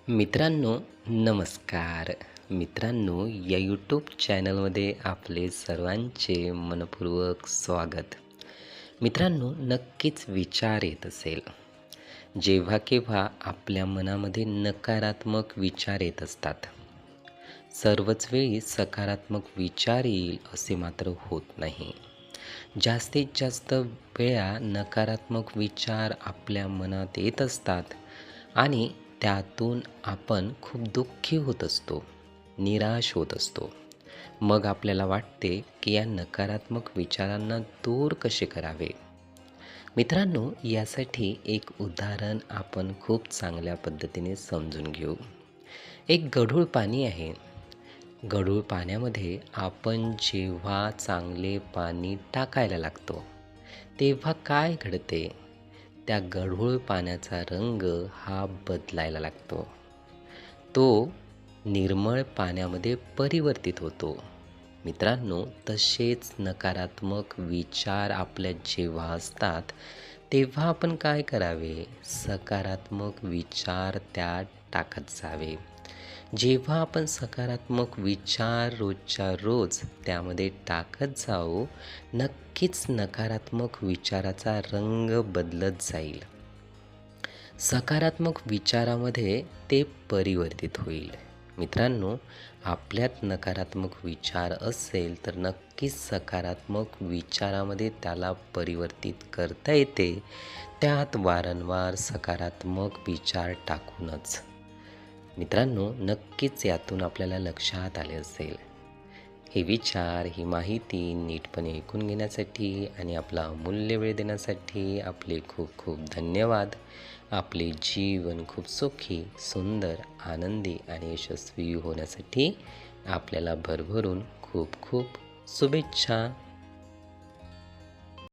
मित्रांनो, नमस्कार. मित्रांनो, या यूट्यूब चॅनलमध्ये आपले सर्वांचे मनपूर्वक स्वागत. मित्रांनो, नक्कीच विचार येत असेल. जेव्हा केव्हा आपल्या मनामध्ये नकारात्मक विचार येत असतात. सर्वच वेळी सकारात्मक विचार येईल असे मात्र होत नाही. जास्तीत जास्त वेळा नकारात्मक विचार आपल्या मनात येत असतात आणि त्यातून आपण खूप दुःखी होत असतो, निराश होत असतो. मग आपल्याला वाटते की या नकारात्मक विचारांना दूर कसे करावे. मित्रांनो, यासाठी एक उदाहरण आपण खूप चांगल्या पद्धतीने समजून घेऊ. एक गढूळ पाणी आहे. गढूळ पाण्यामध्ये आपण जेव्हा चांगले पाणी टाकायला लागतो, तेव्हा काय घडते? त्या गढूळ पाण्याचा रंग हा बदलायला लागतो. तो निर्मळ पाण्यामध्ये परिवर्तित होतो. मित्रांनो, तसेच नकारात्मक विचार आपल्यात जेव्हा असतात, तेव्हा आपण काय करावे? सकारात्मक विचार त्यात टाकत जावे. जेव्हा आपण सकारात्मक विचार रोजच्या रोज त्यामध्ये टाकत जाऊ, नक्कीच नकारात्मक विचाराचा रंग बदलत जाईल. सकारात्मक विचारामध्ये ते परिवर्तित होईल. मित्रांनो, आपल्यात नकारात्मक विचार असेल तर नक्कीच सकारात्मक विचारामध्ये त्याला परिवर्तित करता येते. त्यात वारंवार सकारात्मक विचार टाकूनच. मित्रांनो, नक्कीच यातून आपल्याला लक्षात आले असेल. हे विचार, ही माहिती नीटपणे ऐकून घेण्यासाठी आणि आपला अमूल्य वेळ देण्यासाठी आपले खूप खूप धन्यवाद. आपले जीवन खूप सुखी, सुंदर, आनंदी आणि यशस्वी होण्यासाठी आपल्याला भरभरून खूप खूप शुभेच्छा.